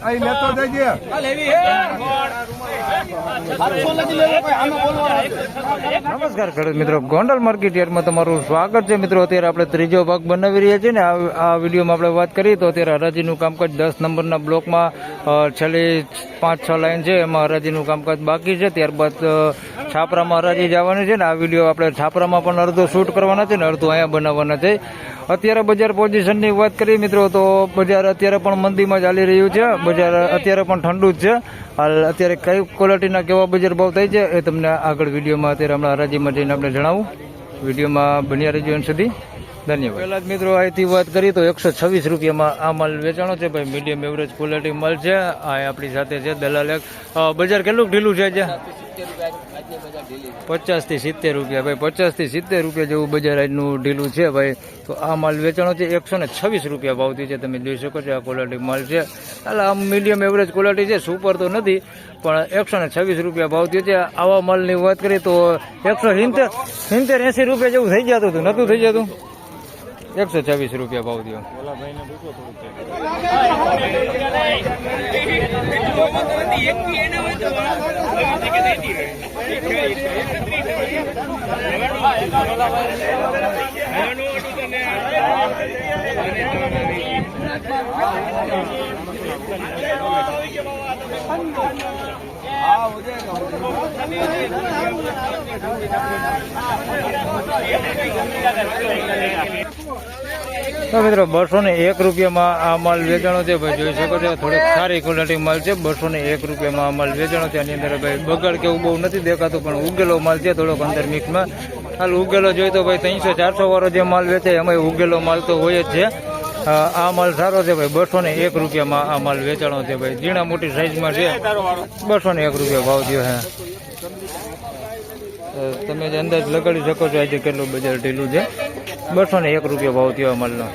અહીં લેતો જઈએ. નમસ્કાર ખેડૂત મિત્રો, ગોંડલ માર્કેટ યાર્ડમાં તમારું સ્વાગત છે. મિત્રો અત્યારે આપણે ત્રીજો ભાગ બનાવી રહ્યા છીએ ને આ વિડીયોમાં આપણે વાત કરીએ તો અત્યારે હરાજીનું કામકાજ 10 નંબરના બ્લોકમાં છેલ્લી 5-6 લાઈન છે એમાં હરાજીનું કામકાજ બાકી છે. ત્યારબાદ છાપરામાં હરાજી જવાની છે ને આ વિડીયો આપણે છાપરામાં પણ અડધો શૂટ કરવાના છે ને અડધો અહીંયા બનાવવાના છે. અત્યારે બજાર પોઝિશનની વાત કરીએ મિત્રો તો બજાર અત્યારે પણ મંદીમાં ચાલી રહ્યું છે. બજાર અત્યારે પણ ઠંડુ જ છે. હાલ અત્યારે કઈ ક્વોલિટીના કેવા બજાર ભાવ થાય છે એ તમને આગળ વિડીયોમાં અત્યારે હમણાં હરાજીમાં જઈને આપણે જણાવું. વિડીયોમાં બન્યા રહેજો એન સુધી. ધન્યવાદ. પહેલા જ મિત્રો અહીંથી વાત કરીએ તો 126 રૂપિયામાં આ માલ વેચાણો છે ભાઈ. મીડિયમ એવરેજ ક્વોલિટી માલ છે. આ આપણી સાથે છે દલાલ એક. બજાર કેટલું ઢીલું છે આજે? 50 થી 70 રૂપિયા ભાઈ. 50 થી 70 રૂપિયા જેવું બજાર આજનું ઢીલું છે ભાઈ. તો આ માલ વેચાણો છે 126 રૂપિયા ભાવથી છે. તમે જોઈ શકો છો આ ક્વોલિટી માલ છે. એટલે આમ મીડિયમ એવરેજ ક્વોલિટી છે, સુપર તો નથી પણ 126 રૂપિયા ભાવ થયો છે. આવા માલની વાત કરીએ તો 170-80 રૂપિયા જેવું થઈ જતું હતું, નતું થઈ જતું. 126 રૂપિયા ભાવ થયો. તો મિત્રો 201 રૂપિયામાં આ માલ વેચાણો છે ભાઈ. જોઈ શકો છો થોડીક સારી ક્વોલિટી માલ છે. 201 રૂપિયામાં આ માલ વેચાણો છે. આની અંદર ભાઈ બગાડ કેવું બહુ નથી દેખાતું પણ ઉગેલો માલ છે થોડોક અંદર મિક્સમાં. હાલ ઉગેલો જોઈએ તો ભાઈ 300-400 વાળો જે માલ વેચાય એમાં ઉગેલો માલ તો હોય જ છે. આ માલ સારો છે ભાઈ. 201 રૂપિયામાં આ માલ વેચાણો છે ભાઈ. ઝીણા મોટી સાઈઝમાં છે. 201 રૂપિયા ભાવ થયો હે. તમે જ અંદાજ લગાડી શકો છો આજે કેટલું બજાર ઢીલું છે. 201 રૂપિયા ભાવ થયો માલનો.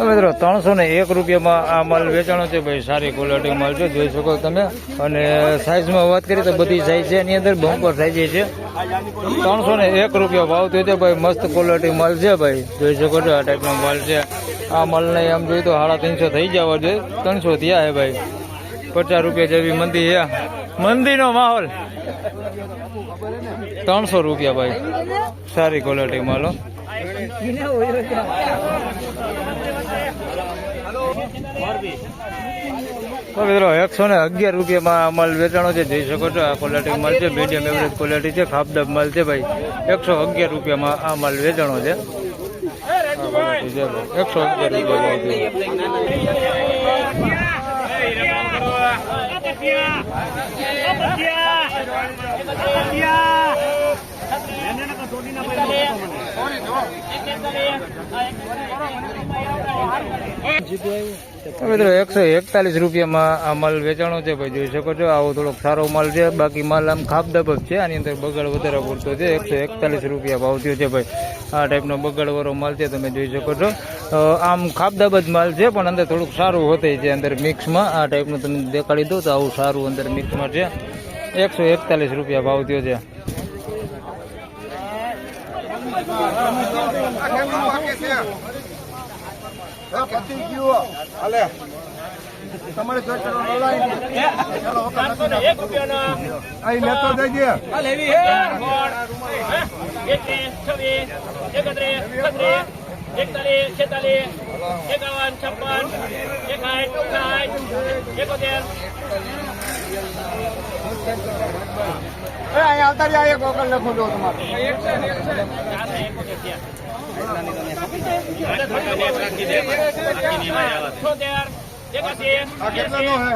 મિત્રો 301 રૂપિયામાં આ માલ વેચાણો છે ભાઈ. સારી ક્વોલિટી માલ છે, જોઈ શકો તમે. અને સાઈઝમાં વાત કરીએ તો બધી સાઈઝ છે એની અંદર. બમ્પર સાઈઝ છે. 301 રૂપિયા ભાવ થયો છે ભાઈ. મસ્ત ક્વોલિટી માલ છે ભાઈ. જોઈ શકો છો આ ટાઈપનો માલ છે. આ માલને આમ જોઈએ તો 350 થઈ જવા જોઈએ. 300 થયા હે ભાઈ. 50 રૂપિયા જેવી મંદી છે. મંદીનો માહોલ. 300 રૂપિયા ભાઈ. સારી ક્વોલિટી માલો. મિત્રો 111 રૂપિયામાં આ માલ વેચાણો છે. જોઈ શકો છો આ ક્વોલિટી માલ છે. મીડિયમ એવરેજ ક્વોલિટી છે. ખાપદાબ માલ છે ભાઈ. 111 રૂપિયામાં આ માલ વેચાણો છે. 111 મિત્રો 141 રૂપિયામાં આ માલ વેચાણો છે ભાઈ. જોઈ શકો છો આવો થોડોક સારો માલ છે. બાકી માલ આમ ખાપદાબ જ છે. આની અંદર બગાડ વધારે પૂરતો છે. 141 રૂપિયા ભાવ થયો છે ભાઈ. આ ટાઈપનો બગાડવાળો માલ છે. તમે જોઈ શકો છો આમ ખાપદાબ જ માલ છે પણ અંદર થોડુંક સારું હોતે છે અંદર મિક્સમાં. આ ટાઈપનું તમે દેખાડી દો તો આવું સારું અંદર મિક્સમાં છે. 141 રૂપિયા ભાવ થયો છે. તમારે અહીં લેતો જઈએ. 哎呀，大家也搞个来朋友的嘛。આ કેટલાનો હે?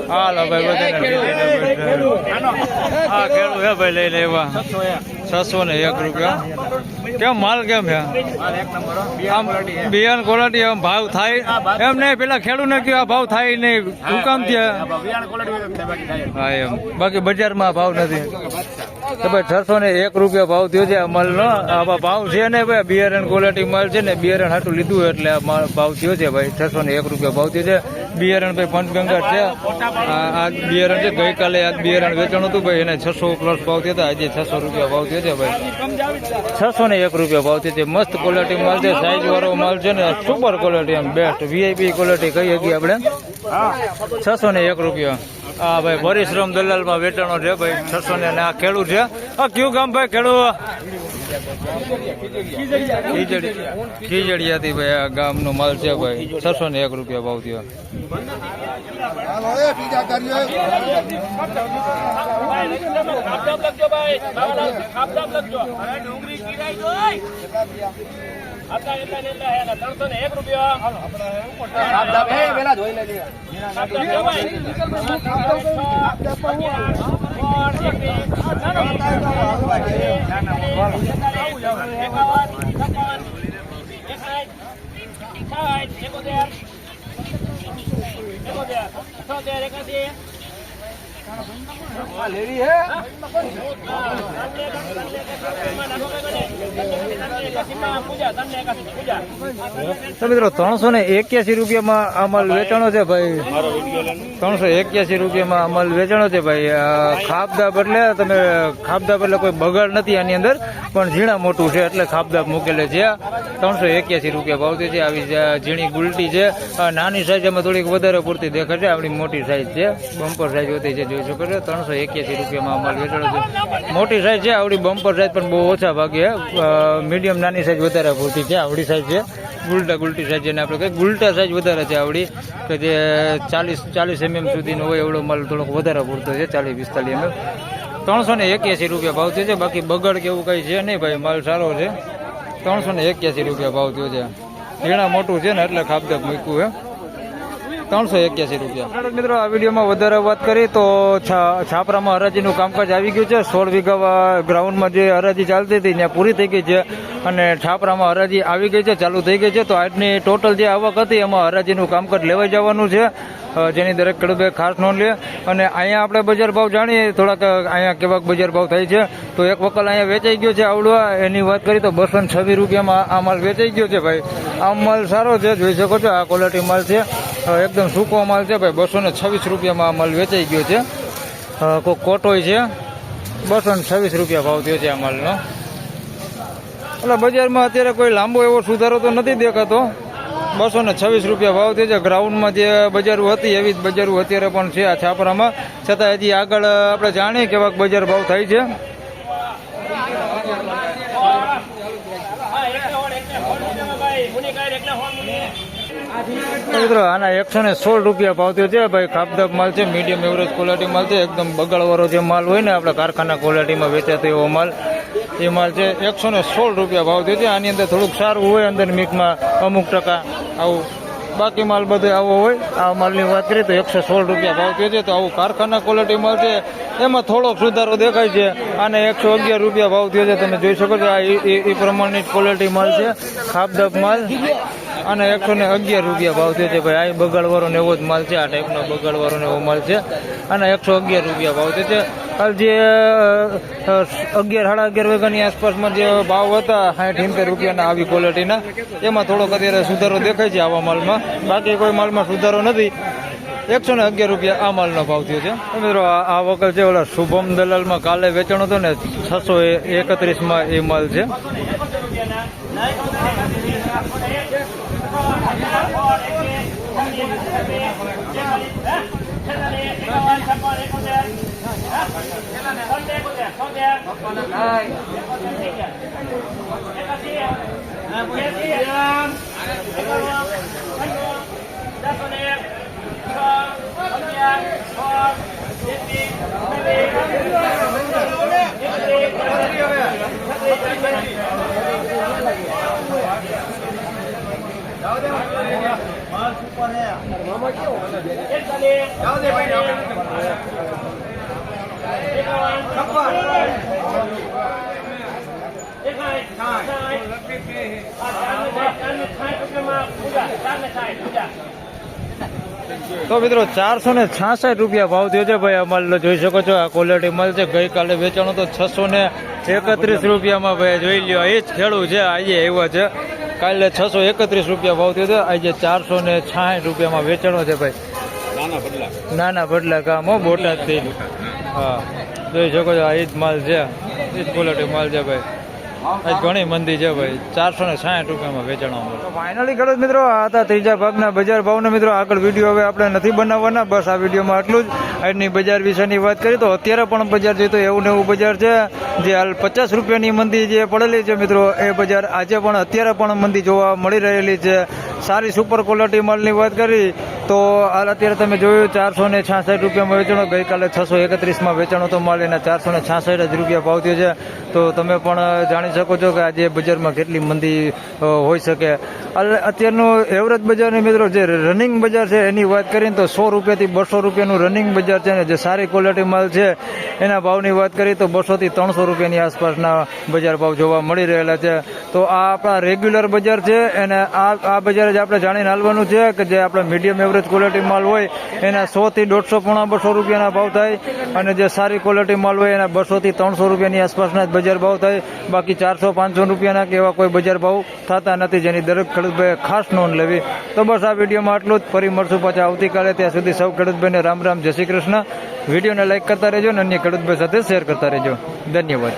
હાલો ભાઈ હા ખેડૂત હે ભાઈ લઈ લેવા 601 રૂપિયા. કેમ માલ કેમ છે? આમ બિયારણ ક્વોલિટી આમ ભાવ થાય એમ નહીં, પેલા ખેડૂત ને કયો આ ભાવ થાય નહીં, શું કામ ત્યાં? હા એમ, બાકી બજારમાં ભાવ નથી તો ભાઈ 601 રૂપિયા ભાવ થયો છે આ માલનો. આવા ભાવ છે ને ભાઈ, બિયારણ ક્વોલિટી માલ છે ને, બિયારણ હાટું લીધું એટલે આ ભાવ થયો છે ભાઈ. 601 રૂપિયા ભાવ થયો છે. બિયારણ ભાઈ પંચગંગા છે. આ બિયારણ છે, ગઈકાલે આ બિયારણ વેચાણ હતું ભાઈ, એને 600 પ્લસ ભાવ થયો હતા. આજે 600 રૂપિયા ભાવ થયો છે ભાઈ. 601 રૂપિયા ભાવ થયો છે. મસ્ત ક્વોલિટી માલ છે, સાઈઝ વાળો માલ છે ને, સુપર ક્વોલિટી, એમ બેસ્ટ વીઆઈપી ક્વોલિટી કહી શકીએ આપણે. 601 રૂપિયા. હા ભાઈ, પરિશ્રમ દલાલમાં વેચાણો છે ભાઈ. 600 ને આ ખેડૂત છે. આ કયું ગામ ભાઈ ખેડૂત? ખીજડીયાથી ભાઈ આ ગામનો માલ છે ભાઈ. 601 રૂપિયા ભાવ થયો. તો મિત્રો 381 રૂપિયામાં આ માલ વેચાણો છે ભાઈ. 381 રૂપિયામાં આ માલ વેચાણો છે ભાઈ. ખાપદાબ એટલે તમે ખાપદાબ એટલે કોઈ બગાડ નથી આની અંદર, પણ ઝીણા મોટું છે એટલે ખાપદાબ મૂકેલે છે. 381 રૂપિયા ભાવ છે. આવી ઝીણી ગુલટી છે. નાની સાઈઝ એમાં થોડીક વધારે પૂરતી દેખાય છે. આપણી મોટી સાઈઝ છે, બમ્પર સાઈઝ હોતી છે, જોઈ શકો છો. 381 રૂપિયામાં માલ વેચાણો છે. મોટી સાઈઝ છે, આવડી બમ્પર સાઈઝ પણ બહુ ઓછા ભાગે. મીડિયમ નાની સાઈઝ વધારે પૂરતી છે. આવડી સાઈઝ છે, ગુલટી સાઈઝ જેને આપણે કહીએ, ગુલટા સાઈઝ વધારે છે આવડી, કે જે 40 mm સુધીનો હોય એવડો માલ થોડોક વધારે પૂરતો છે, 40-45 mm. 381 રૂપિયા ભાવ થયો છે. બાકી બગડ કે એવું કંઈ છે નહીં ભાઈ, માલ સારો છે. 381 રૂપિયા ભાવ થયો છે. ઝીણા મોટું છે ને એટલે ખાપદાબ મૂક્યું છે. 381 રૂપિયા. મિત્રો આ વિડીયોમાં વધારે વાત કરી તો છાપરામાં હરાજીનું કામકાજ આવી ગયું છે. 16 વીઘા ગ્રાઉન્ડમાં જે હરાજી ચાલતી હતી ત્યાં પૂરી થઈ ગઈ છે અને છાપરામાં હરાજી આવી ગઈ છે, ચાલુ થઈ ગઈ છે. તો આજની ટોટલ જે આવક હતી એમાં હરાજીનું કામકાજ લેવાઈ જવાનું છે, જેની દરેક ખેડૂતો ખાસ નોંધ લે. અને અહીંયા આપણે બજાર ભાવ જાણીએ થોડાક, અહીંયા કેવાક બજાર ભાવ થાય છે. તો એક વકલ અહીંયા વેચાઈ ગયો છે આવડવા, એની વાત કરી તો 226 રૂપિયામાં આ માલ વેચાઈ ગયો છે ભાઈ. આ માલ સારો છે, જોઈ શકો છો. આ ક્વોલિટી માલ છે, એકદમ સૂકો માલ છે ભાઈ. 226 રૂપિયામાં આ માલ વેચાઈ ગયો છે. કોઈ કોટોય છે, 226 રૂપિયા ભાવ થયો છે આ માલનો. એટલે બજારમાં અત્યારે કોઈ લાંબો એવો સુધારો તો નથી દેખાતો. 226 રૂપિયા ભાવ થયો છે. ગ્રાઉન્ડમાં જે બજારો હતી એવી જ બજારો અત્યારે પણ છે આ છાપરામાં. છતાં હજી આગળ આપણે જાણીએ કેવાક બજાર ભાવ થાય છે. મિત્રો આના 116 રૂપિયા ભાવ થયો છે ભાઈ. ખાપદાબ માલ છે, મીડિયમ એવરેજ ક્વોલિટી માલ છે. એકદમ બગાડવાળો જે માલ હોય ને આપણે કારખાના ક્વોલિટીમાં વેચાતો એવો માલ, એ માલ છે. 116 રૂપિયા ભાવ થયો છે. આની અંદર થોડુંક સારું હોય અંદર મિક્સમાં અમુક ટકા આવું બાકી માલ બધો આવો હોય. આ માલની વાત કરીએ તો 116 રૂપિયા ભાવ થયો છે. તો આવું કારખાના ક્વોલિટી માલ છે એમાં થોડોક સુધારો દેખાય છે. આને 111 રૂપિયા ભાવ થયો છે. તમે જોઈ શકો છો આ એ પ્રમાણની ક્વોલિટી માલ છે, ખાપદબ માલ. અને 111 રૂપિયા ભાવ થયો છે ભાઈ. આ બગાડવાળો ને એવો જ માલ છે, આ ટાઈપનો બગાડવાળો ને એવો માલ છે. અને 111 રૂપિયા ભાવ થયો છે. જે 11 સાડા 11 વાગ્યાની આસપાસમાં જે ભાવ હતા 60-70 રૂપિયાના આવી ક્વોલિટીના, એમાં થોડોક અત્યારે સુધારો દેખાય છે આવા માલમાં. બાકી કોઈ માલમાં સુધારો નથી. 111 રૂપિયા આ માલનો ભાવ થયો છે. મિત્રો આ વખત છે ઓલા શુભમ દલાલમાં કાલે વેચાણ હતો ને 631માં એ માલ છે. તો મિત્રો 466 રૂપિયા ભાવ થયો છે ભાઈ. આ માલ જોઈ શકો છો, આ ક્વોલિટી માલ છે. ગઈકાલે વેચાણો તો 631 રૂપિયામાં ભાઈ. જોઈ લ્યો, એ જ ખેડૂત છે આજે આવ્યા છે. કાલે 631 રૂપિયા ભાવ થયો છે. આજે 466 રૂપિયામાં વેચાણો છે ભાઈ. નાના બદલા કામ હો, બોટાદથી. હા, જોઈ શકો છો આ એ જ માલ છે, એ જ ક્વોલિટી માલ છે ભાઈ. આજ ઘણી મંદી છે ભાઈ. 460 રૂપિયામાં વેચાણો. ફાઇનલી ખેડૂત મિત્રો, આ હતા ત્રીજા ભાગના બજાર ભાવના. મિત્રો આગળ વિડીયો હવે આપણે નથી બનાવવાના, બસ આ વિડીયોમાં આટલું જ. આજની બજાર વિશેની વાત કરીએ તો અત્યારે પણ બજાર જોઈએ તો એવું ને એવું બજાર છે. જે હાલ 50 રૂપિયાની મંદી જે પડેલી છે મિત્રો, એ બજાર આજે પણ અત્યારે પણ મંદી જોવા મળી રહેલી છે. સારી સુપર ક્વોલિટી માલની વાત કરી તો હાલ અત્યારે તમે જોયું 466 રૂપિયામાં વેચાણો. ગઈકાલે 631માં વેચાણો તો માલ, એના 466 જ રૂપિયા ભાવ થયો છે. તો તમે પણ જાણી શકો છો કે આજે બજારમાં કેટલી મંદી હોઈ શકે. અત્યારનું એવરેજ બજારની મિત્રો જે રનિંગ બજાર છે એની વાત કરીએ તો 100 રૂપિયાથી 200 રૂપિયાનું રનિંગ બજાર છે. ને જે સારી ક્વોલિટી માલ છે એના ભાવની વાત કરીએ તો 200 થી 300 રૂપિયાની આસપાસના બજાર ભાવ જોવા મળી રહેલા છે. તો આ આપણા રેગ્યુલર બજાર છે, અને આ બજાર જ આપણે જાણીને હાલવાનું છે કે જે આપણા મીડિયમ એવરેજ ક્વોલિટી માલ હોય એના 100 થી 150 પોણા 200 રૂપિયાના ભાવ થાય. અને જે સારી ક્વોલિટી માલ હોય એના 200 થી 300 રૂપિયાની આસપાસના જ બજાર ભાવ થાય. બાકી 400-500 રૂપિયાના કે એવા કોઈ બજાર ભાવ થતા નથી, જેની દરેક ખેડૂતભાઈ ખાસ નોંધ લેવી. તો બસ આ વિડીયોમાં આટલું જ. ફરી મળશું પાછા આવતીકાલે. ત્યાં સુધી સૌ ખેડૂતભાઈને રામ રામ, જય શ્રી કૃષ્ણ. વિડીયોને લાઈક કરતા રહેજો અને અન્ય ખેડૂતભાઈ સાથે શેર કરતા રહેજો. ધન્યવાદ.